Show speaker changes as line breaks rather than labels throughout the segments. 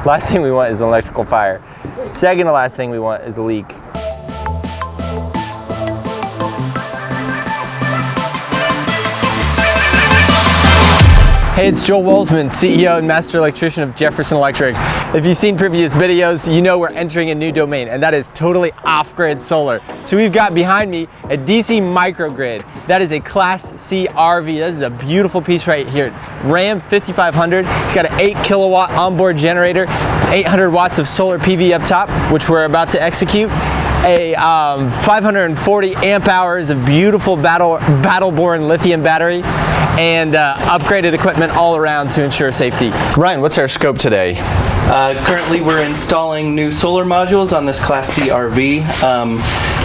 Last thing we want is an electrical fire. Second to last thing we want is a leak. Hey, it's Joel Wolzman, CEO and Master Electrician of Jefferson Electric. If you've seen previous videos, you know we're entering a new domain, and that is totally off-grid solar. So we've got behind me a DC microgrid. That is a Class C RV. This is a beautiful piece right here. Ram 5500. It's got an 8 kilowatt onboard generator, 800 watts of solar PV up top, which we're about to execute. A 540 amp hours of beautiful battle-born lithium battery, and upgraded equipment all around to ensure safety. Ryan, what's our scope today?
Currently we're installing new solar modules on this Class C RV.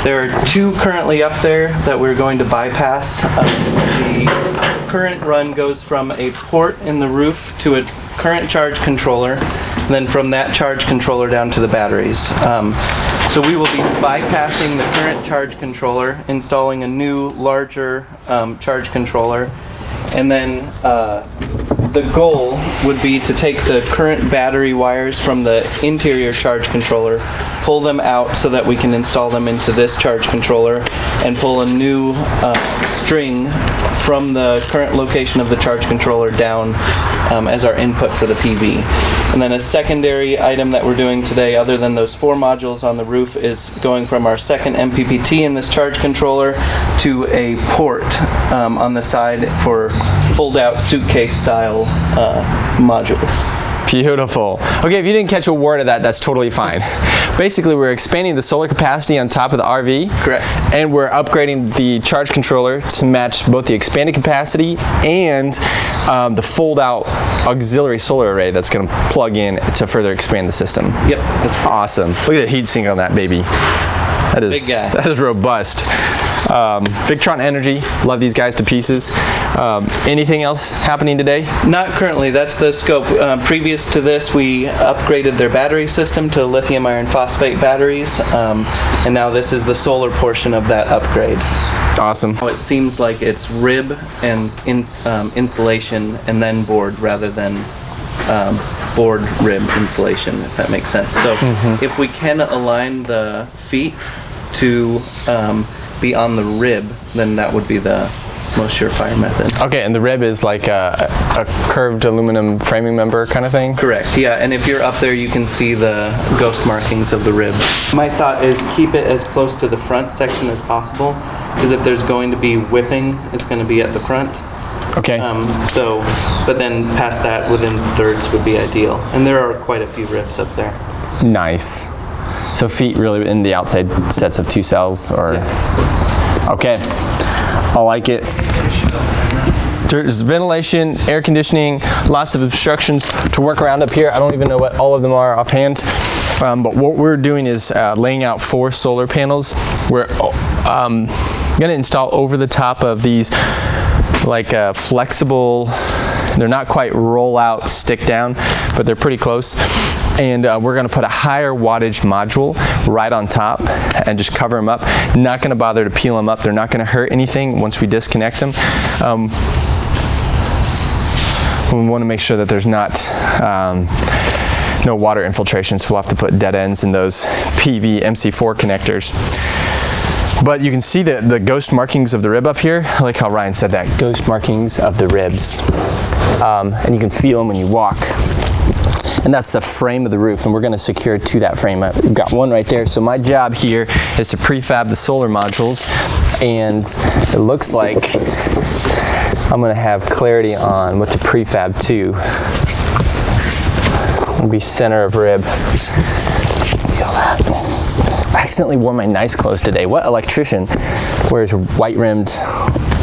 There are 2 currently up there that we're going to bypass. The current run goes from a port in the roof to a current charge controller, and then from that charge controller down to the batteries. So we will be bypassing the current charge controller, installing a new, larger charge controller, and then the goal would be to take the current battery wires from the interior charge controller, pull them out so that we can install them into this charge controller, and pull a new string from the current location of the charge controller down as our input for the PV. And then a secondary item that we're doing today, other than those 4 modules on the roof, is going from our second MPPT in this charge controller to a port on the side for fold-out suitcase style modules.
Beautiful. Okay, if you didn't catch a word of that, that's totally fine. Basically, we're expanding the solar capacity on top of the RV.
Correct.
And we're upgrading the charge controller to match both the expanded capacity and the fold-out auxiliary solar array that's going to plug in to further expand the system.
Yep, that's cool.
Awesome. Look at the heat sink on that baby. That is,
big guy.
That is robust. Victron Energy, love these guys to pieces. Anything else happening today?
Not currently, that's the scope. Previous to this, we upgraded their battery system to lithium iron phosphate batteries, and now this is the solar portion of that upgrade.
Awesome.
It seems like it's rib and insulation and then board rather than board rib insulation, if that makes sense. So if we can align the feet to be on the rib, then that would be the most surefire method.
Okay, and the rib is like a curved aluminum framing member kind of thing?
Correct, yeah, and if you're up there you can see the ghost markings of the rib. My thought is keep it as close to the front section as possible, because if there's going to be whipping, it's going to be at the front.
Okay.
But then past that, within thirds would be ideal. And there are quite a few ribs up there.
Nice. So feet really in the outside sets of 2 cells, or? Yeah. Okay. I like it. There's ventilation, air conditioning, lots of obstructions to work around up here. I don't even know what all of them are offhand. But what we're doing is laying out 4 solar panels. We're going to install over the top of these like flexible, they're not quite roll out stick down, but they're pretty close. And we're going to put a higher wattage module right on top and just cover them up. Not going to bother to peel them up. They're not going to hurt anything once we disconnect them. We want to make sure that there's not no water infiltration, so we'll have to put dead ends in those PV MC4 connectors. But you can see the ghost markings of the rib up here. I like how Ryan said that, ghost markings of the ribs. And you can feel them when you walk. And that's the frame of the roof, and we're going to secure to that frame. I've got one right there. So my job here is to prefab the solar modules, and it looks like I'm going to have clarity on what to prefab to. It'll be center of rib. Feel that. I accidentally wore my nice clothes today. What electrician wears white-rimmed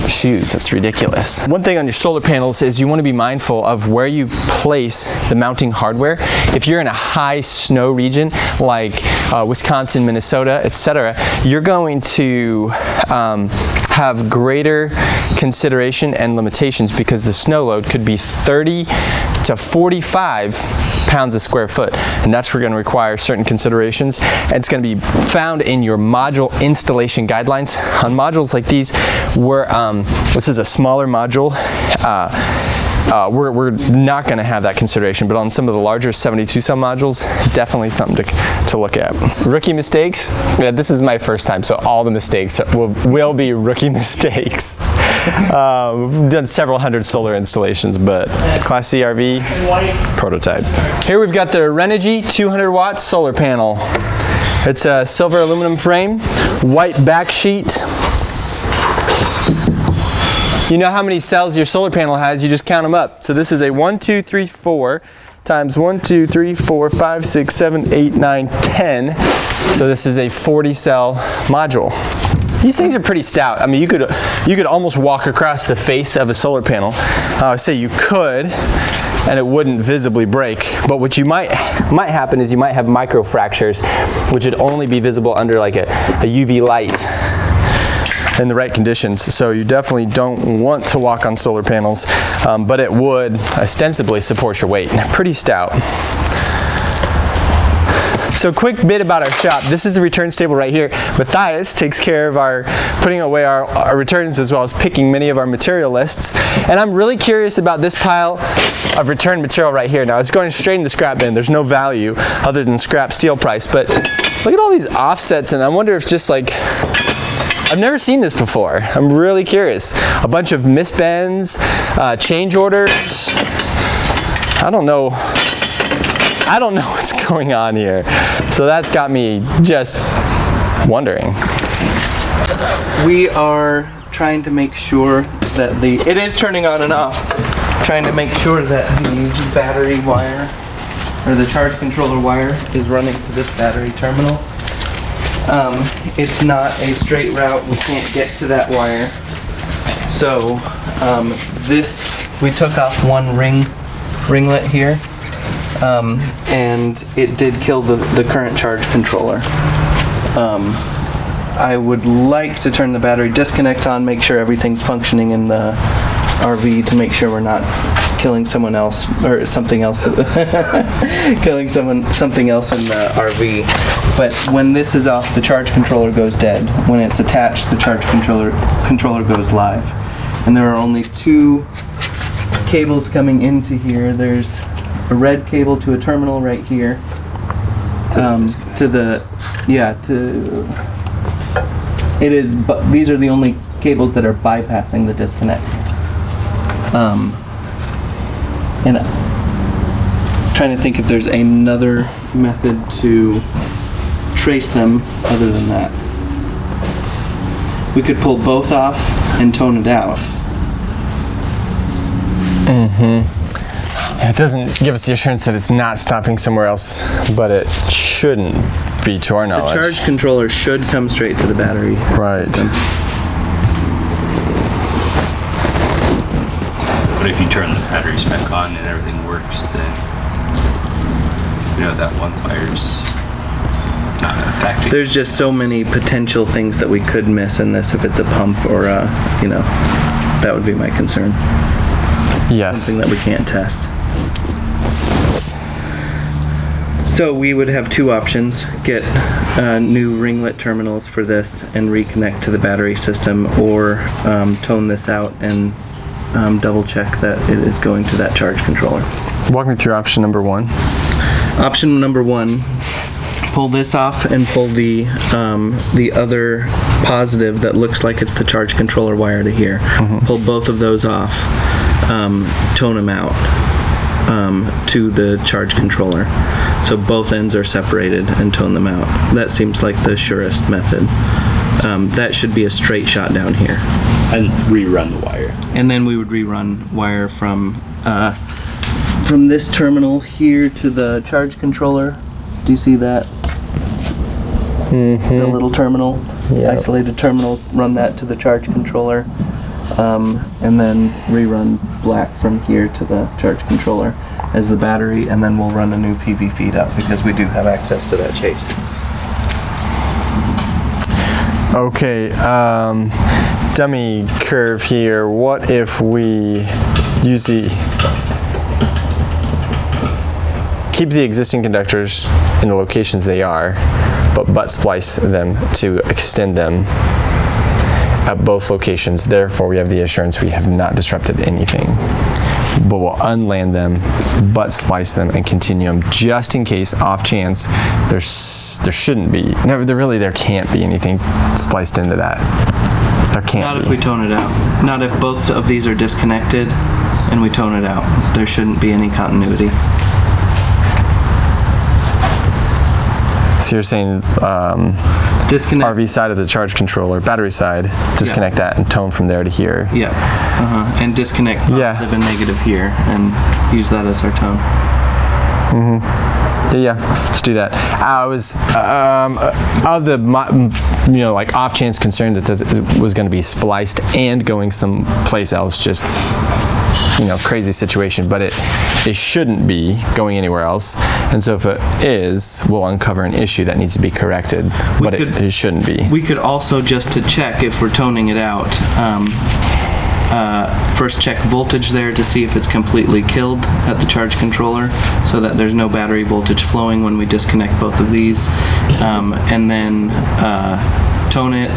shoes? That's ridiculous. One thing on your solar panels is you want to be mindful of where you place the mounting hardware. If you're in a high snow region like Wisconsin, Minnesota, etc., you're going to have greater consideration and limitations because the snow load could be 30 to 45 pounds a square foot, and that's going to require certain considerations, and it's going to be found in your module installation guidelines. On modules like these, where this is a smaller module, we're not going to have that consideration, but on some of the larger 72 cell modules, definitely something to look at. Rookie mistakes. Yeah, this is my first time, so all the mistakes will be rookie mistakes. We've done several hundred solar installations, but Class C RV prototype. Here we've got the Renogy 200 watt solar panel. It's a silver aluminum frame, white back sheet. You know how many cells your solar panel has, you just count them up. So this is a 1, 2, 3, 4 times 1, 2, 3, 4, 5, 6, 7, 8, 9, 10. So this is a 40 cell module. These things are pretty stout. I mean, you could almost walk across the face of a solar panel. I say you could, and it wouldn't visibly break. But what you might happen is you might have micro fractures, which would only be visible under like a UV light in the right conditions. So you definitely don't want to walk on solar panels, but it would ostensibly support your weight. Pretty stout. So quick bit about our shop. This is the returns table right here. Matthias takes care of our putting away our returns as well as picking many of our material lists. And I'm really curious about this pile of return material right here. Now it's going straight in the scrap bin. There's no value other than scrap steel price, but look at all these offsets, and I wonder if just like, I've never seen this before. I'm really curious. A bunch of misbends, change orders. I don't know what's going on here. So that's got me just wondering.
We are trying to make sure that it is turning on and off, trying to make sure that the battery wire, or the charge controller wire, is running to this battery terminal. It's not a straight route, we can't get to that wire. So we took off one ringlet here, and it did kill the current charge controller. I would like to turn the battery disconnect on, make sure everything's functioning in the RV to make sure we're not killing someone else or something else, killing something else in the RV. But when this is off, the charge controller goes dead. When it's attached, the charge controller goes live. And there are only two cables coming into here. There's a red cable to a terminal right here. But these are the only cables that are bypassing the disconnect. And I'm trying to think if there's another method to trace them other than that. We could pull both off and tone it out.
It doesn't give us the assurance that it's not stopping somewhere else, but it shouldn't be to our knowledge.
The charge controller should come straight to the battery system.
But if you turn the batteries back on and everything works, then that one wire's not affecting.
There's just so many potential things that we could miss in this if it's a pump or that would be my concern.
Yes.
Something that we can't test. So we would have two options: get new ringlet terminals for this and reconnect to the battery system, or tone this out and double check that it is going to that charge controller.
Walk me through option number one.
Option number one: pull this off and pull the other positive that looks like it's the charge controller wire to here. Pull both of those off, tone them out to the charge controller. So both ends are separated, and tone them out. That seems like the surest method. That should be a straight shot down here.
And rerun the wire.
And then we would rerun wire from this terminal here to the charge controller. Do you see that? The little terminal, isolated terminal, run that to the charge controller, and then rerun black from here to the charge controller as the battery, and then we'll run a new PV feed up because we do have access to that chase.
Okay, dummy curve here. What if we use keep the existing conductors in the locations they are, but butt splice them to extend them at both locations? Therefore, we have the assurance we have not disrupted anything. but we'll unland them, but splice them and continue them just in case, off chance, there shouldn't be, no, there can't be anything spliced into that. There can't
Not
be.
if we tone it out. Not if both of these are disconnected and we tone it out. There shouldn't be any continuity.
So you're saying
Disconnect.
RV side of the charge controller, battery side, disconnect that and tone from there to here.
Yeah. And disconnect positive
Yeah.
and negative here and use that as our tone.
Yeah, let's do that. I was of the like off chance concern that this was going to be spliced and going someplace else, just crazy situation, but it shouldn't be going anywhere else. And so if it is, we'll uncover an issue that needs to be corrected, but it shouldn't be.
We could also, just to check if we're toning it out, first check voltage there to see if it's completely killed at the charge controller, so that there's no battery voltage flowing when we disconnect both of these, and then tone it.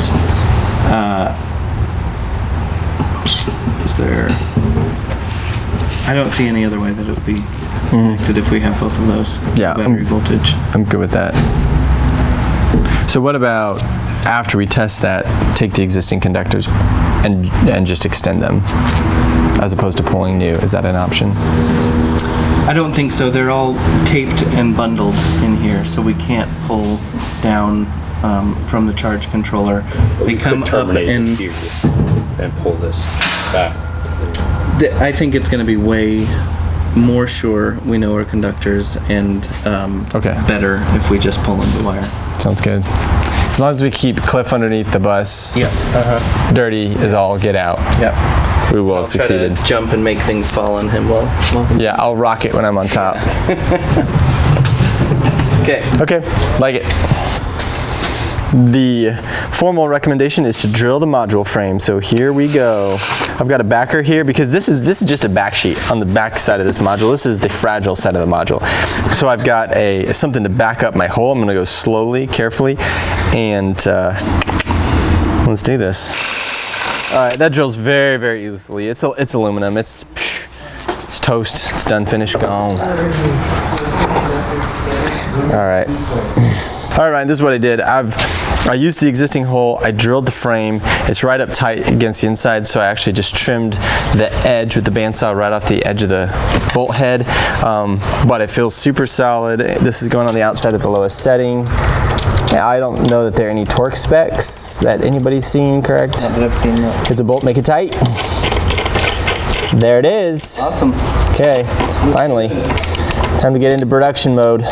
Is there? I don't see any other way that it would be connected if we have both of those.
Yeah,
battery voltage.
I'm good with that. So what about after we test that, take the existing conductors and just extend them as opposed to pulling new? Is that an option?
I don't think so. They're all taped and bundled in here, so we can't pull down from the charge controller. They come up and
here and pull this back.
I think it's going to be way more sure we know our conductors and better if we just pull in the wire.
Sounds good. As long as we keep Cliff underneath the bus, dirty is all get out.
Yeah.
We will have succeeded.
Try to jump and make things fall on him.
Yeah, I'll rock it when I'm on top. Okay, like it. The formal recommendation is to drill the module frame. So here we go. I've got a backer here because this is just a back sheet on the back side of this module. This is the fragile side of the module. So I've got something to back up my hole. I'm going to go slowly, carefully, and let's do this. All right, that drills very, very easily. It's aluminum. It's toast. It's done, finished, gone. All right. All right, Ryan, this is what I did. I used the existing hole, I drilled the frame, it's right up tight against the inside, so I actually just trimmed the edge with the bandsaw right off the edge of the bolt head, but it feels super solid. This is going on the outside at the lowest setting. I don't know that there are any torque specs that anybody's seen, correct?
Not that I've seen that.
It's a bolt, make it tight. There it is.
Awesome.
Okay, finally, time to get into production mode.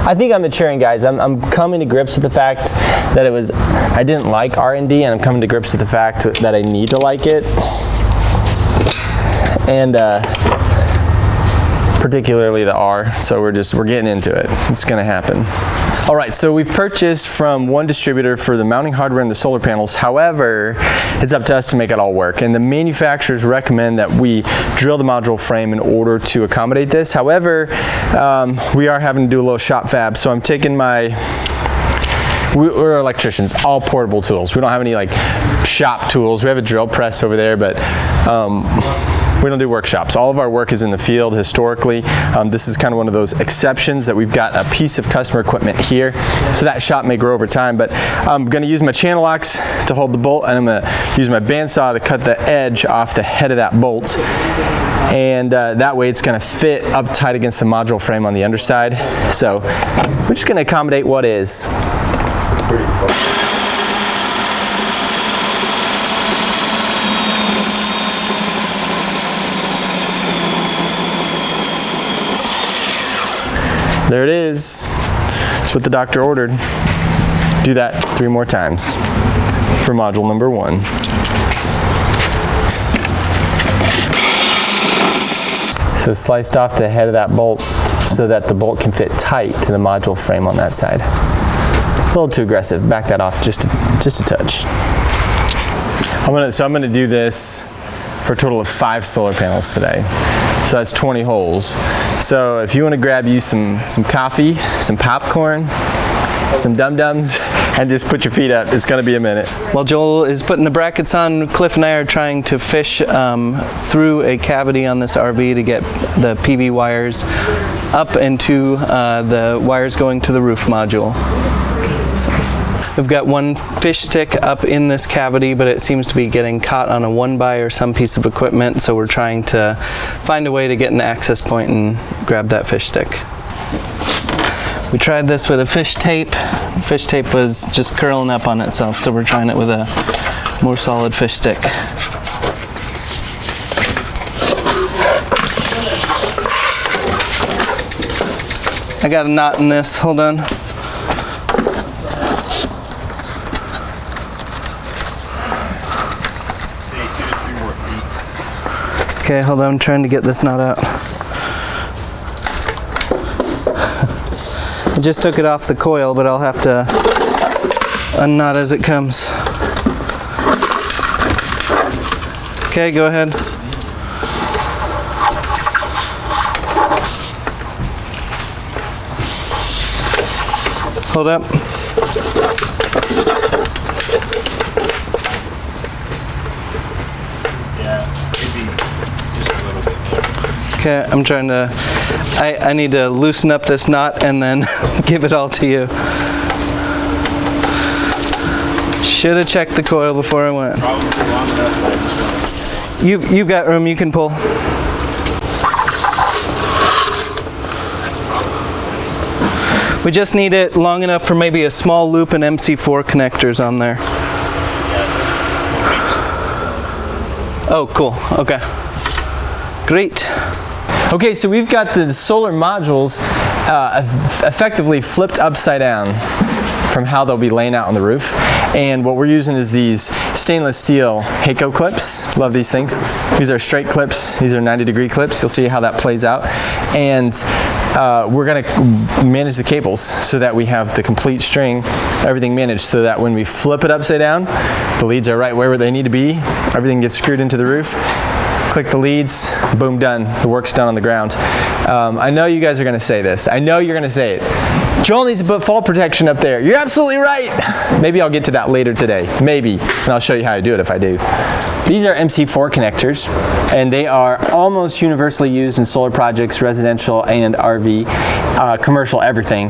I think I'm maturing, guys. I'm coming to grips with the fact that I didn't like R&D, and I'm coming to grips with the fact that I need to like it. And particularly the R, so we're getting into it. It's gonna happen. All right, so we've purchased from one distributor for the mounting hardware and the solar panels. However, it's up to us to make it all work. And the manufacturers recommend that we drill the module frame in order to accommodate this. However, we are having to do a little shop fab. So I'm taking we're electricians, all portable tools. We don't have any like shop tools. We have a drill press over there, but we don't do workshops. All of our work is in the field historically. This is kind of one of those exceptions that we've got a piece of customer equipment here. So that shop may grow over time, but I'm gonna use my channel locks to hold the bolt, and I'm gonna use my bandsaw to cut the edge off the head of that bolt. And that way it's gonna fit up tight against the module frame on the underside. So we're just gonna accommodate what is.
Pretty close.
There it is. That's what the doctor ordered. Do that 3 more times for module number 1. So sliced off the head of that bolt so that the bolt can fit tight to the module frame on that side. A little too aggressive. Back that off just a touch. I'm gonna do this for a total of 5 solar panels today. So that's 20 holes. So if you want to grab you some coffee, some popcorn, some dum-dums, and just put your feet up. It's going to be a minute.
While Joel is putting the brackets on, Cliff and I are trying to fish through a cavity on this RV to get the PV wires up into the wires going to the roof module. We've got one fish stick up in this cavity, but it seems to be getting caught on a 1-by or some piece of equipment, so we're trying to find a way to get an access point and grab that fish stick. We tried this with a fish tape. Fish tape was just curling up on itself, so we're trying it with a more solid fish stick. I got a knot in this, hold on. Okay, hold on, I'm trying to get this knot out. I just took it off the coil, but I'll have to unknot as it comes. Okay, go ahead. Hold up. Okay, I'm trying to, I need to loosen up this knot and then give it all to you. Should have checked the coil before I went. You've got room, you can pull. We just need it long enough for maybe a small loop and MC4 connectors on there. Oh, cool, okay. Great.
Okay, so we've got the solar modules effectively flipped upside down from how they'll be laying out on the roof. And what we're using is these stainless steel Heiko clips. Love these things. These are straight clips. These are 90-degree clips. You'll see how that plays out. And we're going to manage the cables so that we have the complete string, everything managed, so that when we flip it upside down, the leads are right where they need to be. Everything gets screwed into the roof. Click the leads, boom, done. The work's done on the ground. I know you guys are going to say this. I know you're going to say it. Joel needs to put fall protection up there. You're absolutely right. Maybe I'll get to that later today. Maybe. And I'll show you how to do it if I do. These are MC4 connectors, and they are almost universally used in solar projects, residential and RV, commercial, everything.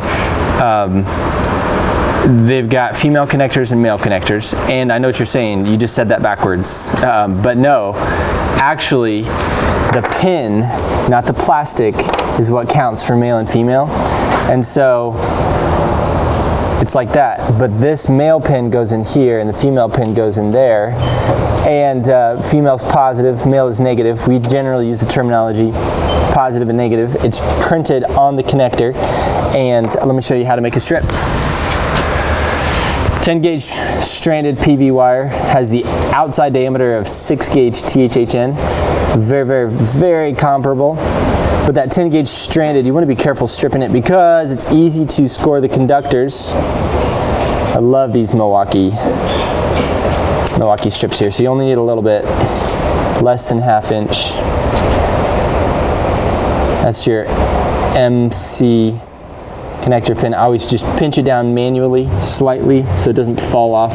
They've got female connectors and male connectors, and I know what you're saying. You just said that backwards. But no, actually, the pin, not the plastic, is what counts for male and female. And so it's like that. But this male pin goes in here, and the female pin goes in there. And female's positive, male is negative. We generally use the terminology positive and negative. It's printed on the connector. And let me show you how to make a strip. 10 gauge stranded PV wire has the outside diameter of 6 gauge THHN. Very, very, very comparable. But that 10 gauge stranded, you want to be careful stripping it because it's easy to score the conductors. I love these Milwaukee strips here. So you only need a little bit, less than ½ inch. That's your MC connector pin. I always just pinch it down manually, slightly, so it doesn't fall off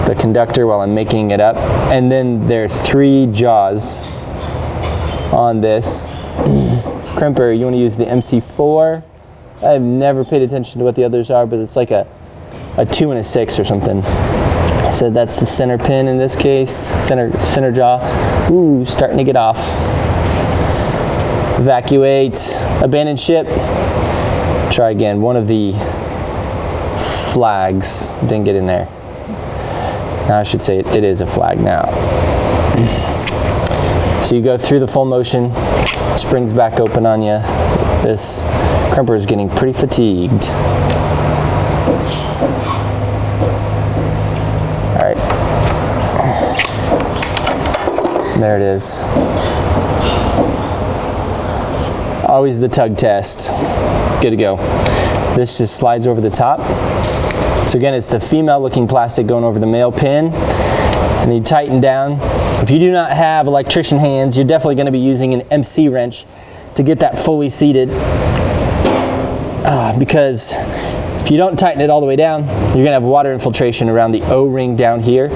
the conductor while I'm making it up. And then there are 3 jaws on this crimper. You want to use the MC4. I've never paid attention to what the others are, but it's like a 2 and a 6 or something. So that's the center pin in this case, center jaw. Ooh, starting to get off. Evacuate, abandon ship. Try again. One of the flags didn't get in there. Now I should say it is a flag now. So you go through the full motion, springs back open on you. This crimper is getting pretty fatigued. All right. There it is. Always the tug test. Good to go. This just slides over the top. So again, it's the female looking plastic going over the male pin, and then you tighten down. If you do not have electrician hands, you're definitely going to be using an MC wrench to get that fully seated, because If you don't tighten it all the way down, you're gonna have water infiltration around the O-ring down here,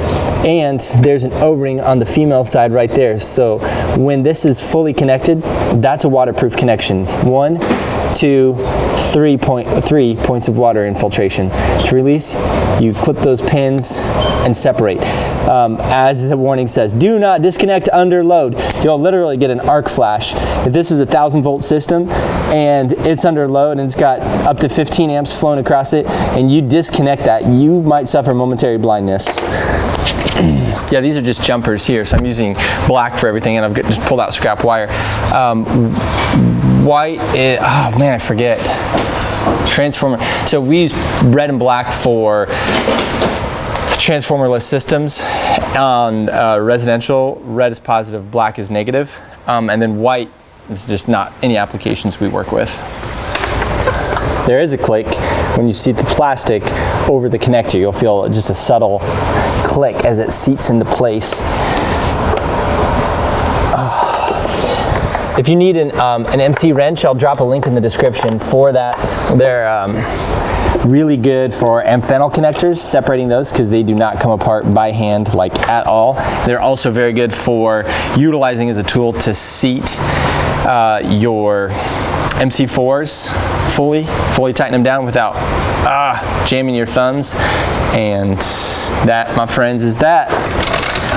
and there's an O-ring on the female side right there. So when this is fully connected, that's a waterproof connection. 1, 2, 3 points of water infiltration. To release, you clip those pins and separate. As the warning says, do not disconnect under load. You'll literally get an arc flash. If this is a 1,000-volt system and it's under load and it's got up to 15 amps flowing across it, and you disconnect that, you might suffer momentary blindness. Yeah, these are just jumpers here, so I'm using black for everything, and I've just pulled out scrap wire. White, oh man, I forget. Transformer. So we use red and black for transformerless systems. On residential, red is positive, black is negative, and then white is just not any applications we work with. There is a click when you see the plastic over the connector. You'll feel just a subtle click as it seats into place. If you need an MC wrench, I'll drop a link in the description for that. They're really good for amphenol connectors, separating those because they do not come apart by hand like at all. They're also very good for utilizing as a tool to seat your MC4s fully tighten them down without jamming your thumbs. And that, my friends, is that.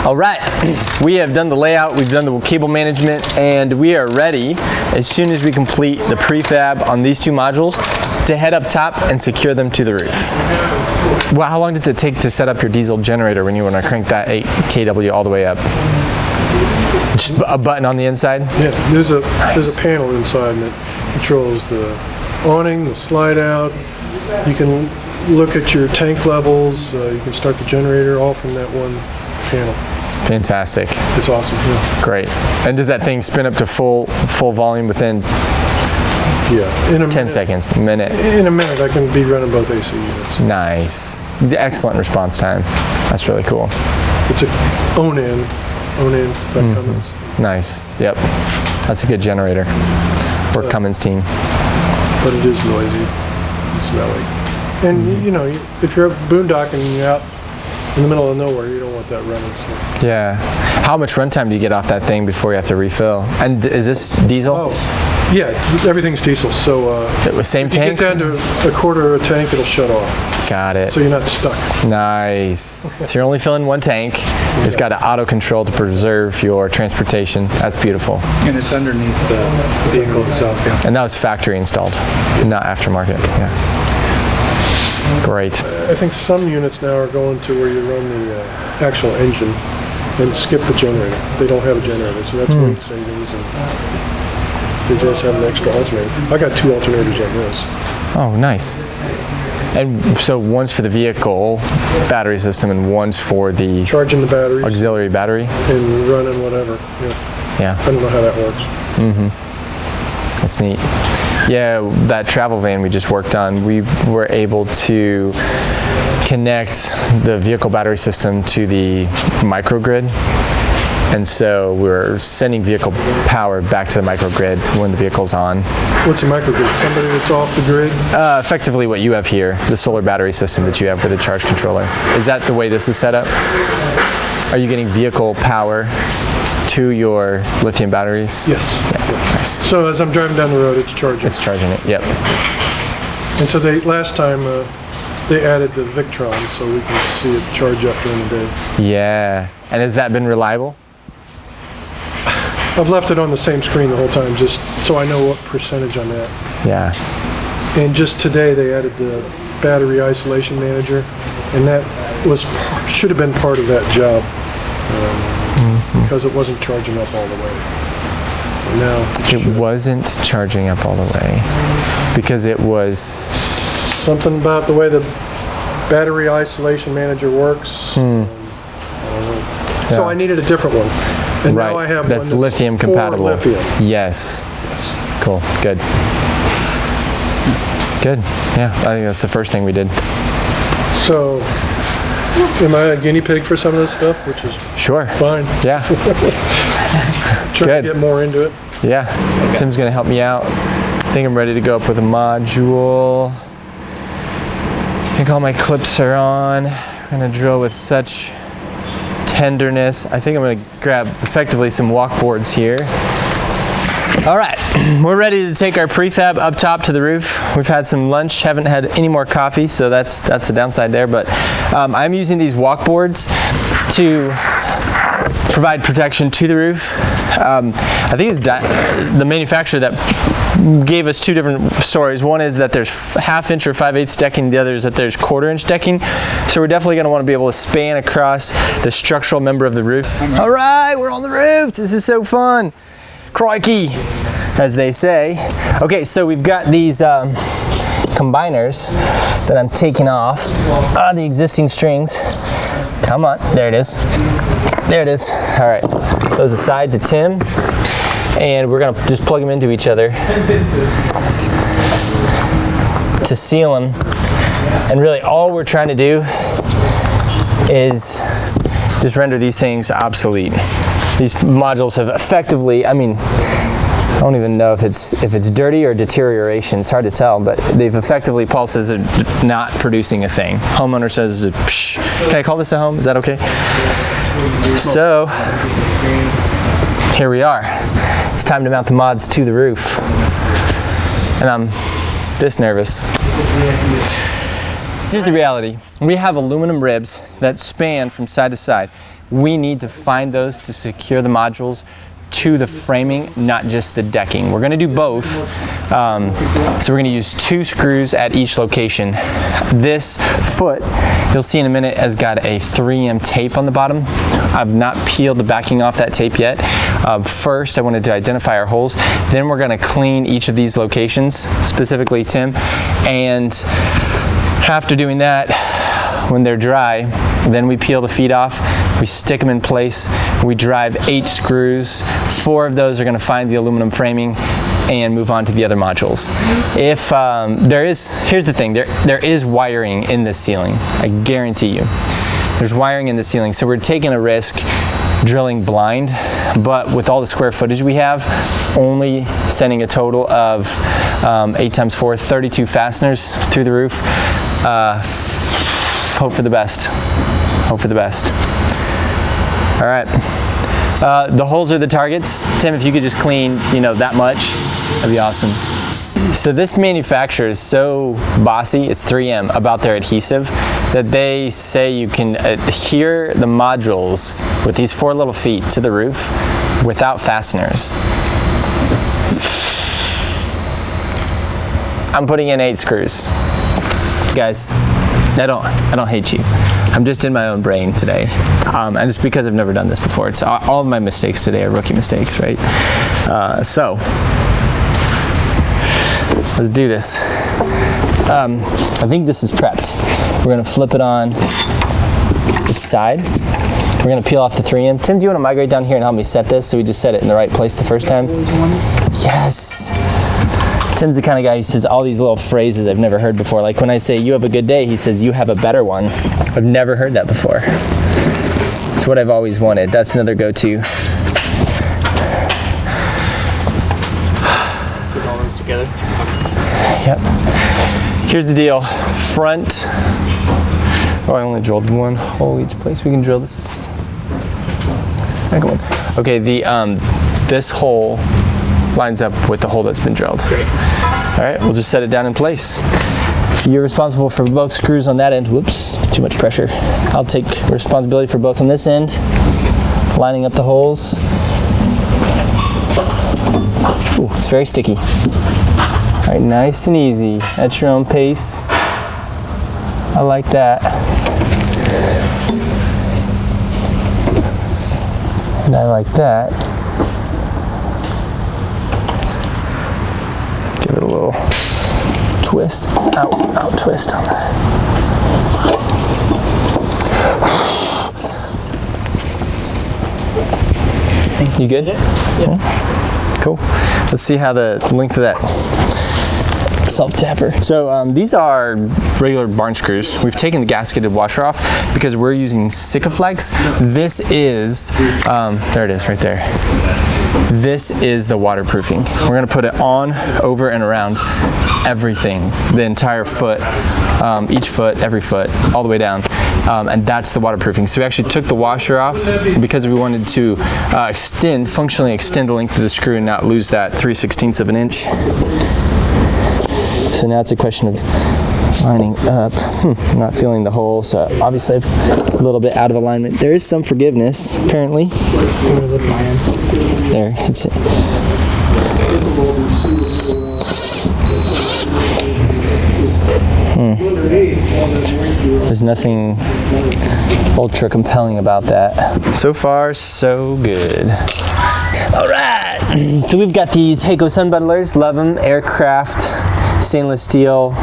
All right, we have done the layout, we've done the cable management, and we are ready, as soon as we complete the prefab on these two modules, to head up top and secure them to the roof. Well, how long does it take to set up your diesel generator when you want to crank that 8 kW all the way up? Just a button on the inside?
Yeah, there's a panel inside that controls the awning, the slide out. You can look at your tank levels. You can start the generator all from that one panel.
Fantastic.
It's awesome. Yeah.
Great. And does that thing spin up to full volume within
in a
10 seconds, a minute?
In a minute, I can be running both AC units.
Nice. Excellent response time. That's really cool.
It's a own-in by Cummins.
Nice. Yep. That's a good generator. Or Cummins team.
But it is noisy and smelly. And you know, if you're boondocking and you're out in the middle of nowhere, you don't want that running. So.
Yeah. How much runtime do you get off that thing before you have to refill? And is this diesel?
Oh, yeah, everything's diesel. So
it was same tank?
If you get down to a quarter of a tank, it'll shut off.
Got it.
So you're not stuck.
Nice. So you're only filling one tank. Yeah. It's got an auto control to preserve your transportation. That's beautiful.
And it's underneath the vehicle itself, yeah.
And that was factory installed, not aftermarket. Yeah. Great.
I think some units now are going to where you run the actual engine and skip the generator. They don't have a generator, so that's weight savings. And they just have an extra alternator. I got 2 alternators on this.
Oh, nice. And so one's for the vehicle battery system and one's for the
charging the batteries,
auxiliary battery,
and running whatever.
Yeah.
I don't know how that works.
That's neat. Yeah, that travel van we just worked on, we were able to connect the vehicle battery system to the microgrid. And so we're sending vehicle power back to the microgrid when the vehicle's on.
What's a microgrid? Somebody that's off the grid?
Effectively what you have here, the solar battery system that you have with a charge controller. Is that the way this is set up? Are you getting vehicle power to your lithium batteries?
Yes.
Yeah.
Yes.
Nice.
So as I'm driving down the road, it's charging.
It's charging it, yep.
And so last time they added the Victron so we can see it charge up during the day.
Yeah. And has that been reliable?
I've left it on the same screen the whole time just so I know what percentage I'm at.
Yeah.
And just today they added the battery isolation manager, and that should have been part of that job because it wasn't charging up all the way. So now
it wasn't charging up all the way because it was
something about the way the battery isolation manager works. So I needed a different one. And
right.
Now I have
that's
one that's
lithium compatible.
Lithium.
Yes. Cool. Good. Good. Yeah, I think that's the first thing we did.
So, am I a guinea pig for some of this stuff, which is
sure
fine?
Yeah.
Trying to get more into it.
Yeah. Okay. Tim's gonna help me out. I think I'm ready to go up with a module. think all my clips are on. I'm gonna drill with such tenderness. I think I'm gonna grab effectively some walk boards here. All right, we're ready to take our prefab up top to the roof. We've had some lunch, haven't had any more coffee, so that's a downside there, but I'm using these walk boards to provide protection to the roof. I think it's the manufacturer that gave us two different stories. One is that there's 1/2 inch or 5/8 decking, the other is that there's 1/4 inch decking. So we're definitely gonna wanna be able to span across the structural member of the roof. All right, we're on the roof, this is so fun. Crikey, as they say. Okay, so we've got these combiners that I'm taking off the existing strings. Come on, there it is. There it is. All right, those aside to Tim, and we're gonna just plug them into each other to seal them. And really all we're trying to do is just render these things obsolete. These modules have effectively, I mean, I don't even know if it's dirty or deterioration. It's hard to tell, but they've effectively, Paul says, they're not producing a thing. Homeowner says, psh. Can I call this a home? Is that okay? So, here we are. It's time to mount the mods to the roof. And I'm this nervous. Here's the reality. We have aluminum ribs that span from side to side. We need to find those to secure the modules to the framing, not just the decking. We're gonna do both. So we're gonna use 2 screws at each location. This foot, you'll see in a minute, has got a 3M tape on the bottom. I've not peeled the backing off that tape yet. First, I wanted to identify our holes. Then we're gonna clean each of these locations, specifically Tim. And after doing that, when they're dry, then we peel the feet off, we stick them in place, we drive 8 screws. 4 of those are going to find the aluminum framing and move on to the other modules. If here's the thing, there is wiring in this ceiling, I guarantee you. There's wiring in the ceiling, so we're taking a risk drilling blind, but with all the square footage we have, only sending a total of 8 times 4, 32 fasteners through the roof. Hope for the best. Hope for the best. All right. The holes are the targets. Tim, if you could just clean, that much, that'd be awesome. So this manufacturer is so bossy, it's 3M, about their adhesive, that they say you can adhere the modules with these 4 little feet to the roof without fasteners. I'm putting in 8 screws. Guys, I don't hate you. I'm just in my own brain today. And it's because I've never done this before. It's all of my mistakes today are rookie mistakes, right? So, let's do this. I think this is prepped. We're gonna flip it on its side. We're gonna peel off the 3M. Tim, do you wanna migrate down here and help me set this so we just set it in the right place the first time? Yes. Tim's the kind of guy who says all these little phrases I've never heard before. Like when I say, you have a good day, he says, you have a better one. I've never heard that before. It's what I've always wanted. That's another go-to.
Put all those together.
Yep. Here's the deal. Front. Oh, I only drilled 1 hole each place. We can drill this second one. Okay, this hole lines up with the hole that's been drilled. Great. All right, we'll just set it down in place. You're responsible for both screws on that end. Whoops, too much pressure. I'll take responsibility for both on this end, lining up the holes. Ooh, it's very sticky. All right, nice and easy, at your own pace. I like that. And I like that. Give it a little twist, out twist on that. You good? Yeah. Cool. Let's see how the length of that self-tapper. So these are regular barn screws. We've taken the gasketed washer off because we're using SikaFlex. This is, there it is right there. This is the waterproofing. We're gonna put it on, over, and around everything, the entire foot, each foot, every foot, all the way down. And that's the waterproofing. So we actually took the washer off because we wanted to functionally extend the length of the screw and not lose that 3/16 of an inch. So now it's a question of lining up. I'm not feeling the hole, so obviously I'm a little bit out of alignment. There is some forgiveness, apparently. There, it's it. There's nothing ultra compelling about that. So far, so good. All right, so we've got these Heiko sun bundlers, love them, aircraft, stainless steel,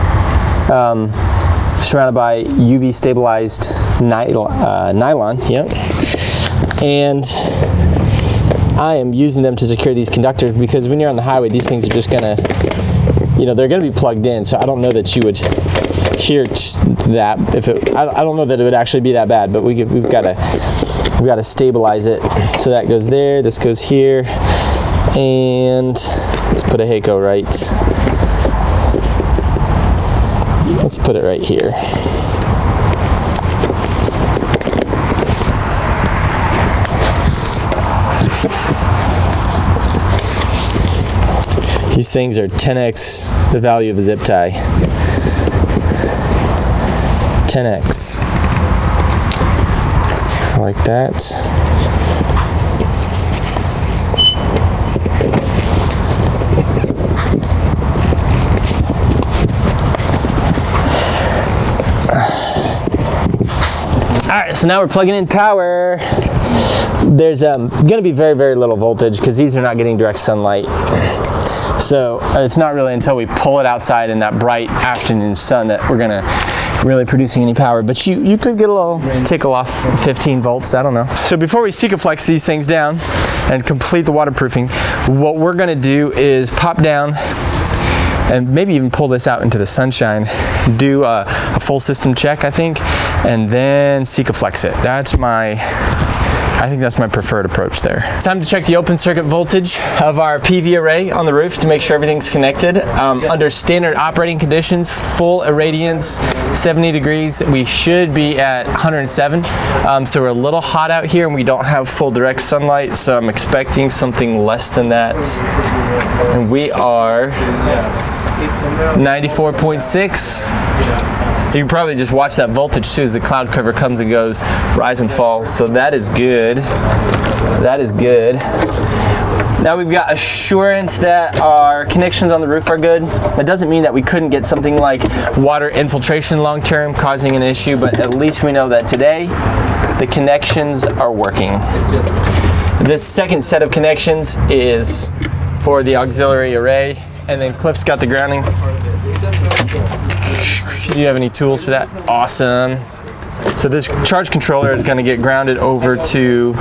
surrounded by UV stabilized nylon, yep. And I am using them to secure these conductors because when you're on the highway, these things are just gonna, they're gonna be plugged in, so I don't know that you would hear that. I don't know that it would actually be that bad, but we've got to stabilize it. So that goes there, this goes here, and let's put a Heiko right. Let's put it right here. These things are 10x the value of a zip tie. 10x. Like that. All right, so now we're plugging in power. There's going to be very, very little voltage because these are not getting direct sunlight. So it's not really until we pull it outside in that bright afternoon sun that we're gonna really producing any power. But you could get a little tickle off 15 volts, I don't know. So before we SikaFlex these things down and complete the waterproofing, what we're gonna do is pop down and maybe even pull this out into the sunshine, do a full system check, I think, and then SikaFlex it. I think that's my preferred approach there. It's time to check the open circuit voltage of our PV array on the roof to make sure everything's connected. Under standard operating conditions, full irradiance, 70 degrees, we should be at 107. So we're a little hot out here and we don't have full direct sunlight, so I'm expecting something less than that. And we are 94.6. You can probably just watch that voltage too as the cloud cover comes and goes, rise and fall. So that is good. That is good. Now we've got assurance that our connections on the roof are good. That doesn't mean that we couldn't get something like water infiltration long term causing an issue, but at least we know that today the connections are working. This second set of connections is for the auxiliary array, and then Cliff's got the grounding. Do you have any tools for that? Awesome. So this charge controller is going to get grounded over to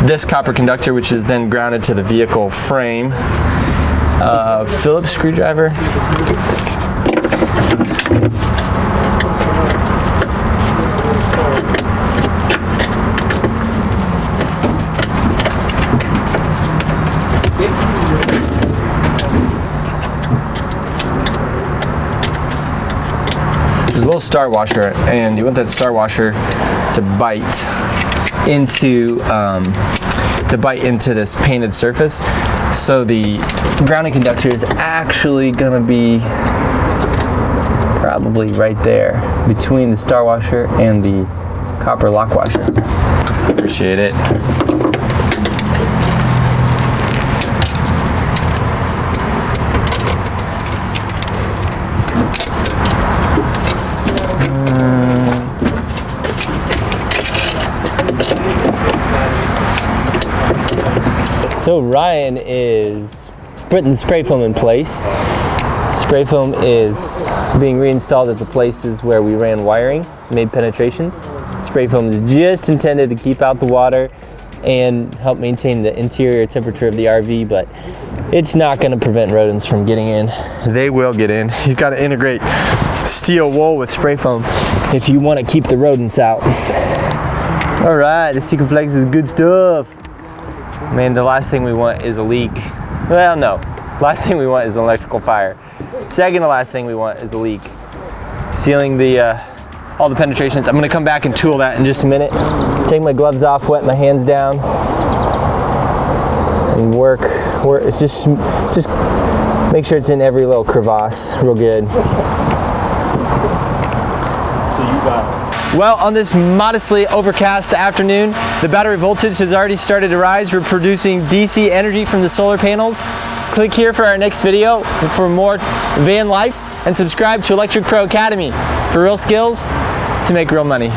this copper conductor, which is then grounded to the vehicle frame. Phillips screwdriver. There's a little star washer, and you want that star washer to bite into this painted surface. So the grounding conductor is actually gonna be probably right there between the star washer and the copper lock washer. Appreciate it. So Ryan is putting the spray foam in place. Spray foam is being reinstalled at the places where we ran wiring, made penetrations. Spray foam is just intended to keep out the water and help maintain the interior temperature of the RV, but it's not going to prevent rodents from getting in. They will get in. You've got to integrate steel wool with spray foam if you want to keep the rodents out. All right, the SikaFlex is good stuff. I mean, the last thing we want is a leak. Well, no. Last thing we want is an electrical fire. Second to last thing we want is a leak. Sealing the all the penetrations. I'm gonna come back and tool that in just a minute. Take my gloves off, wet my hands down, and work. It's just make sure it's in every little crevasse, real good. Well, on this modestly overcast afternoon, the battery voltage has already started to rise. We're producing DC energy from the solar panels. Click here for our next video for more van life, and subscribe to Electric Pro Academy for real skills to make real money.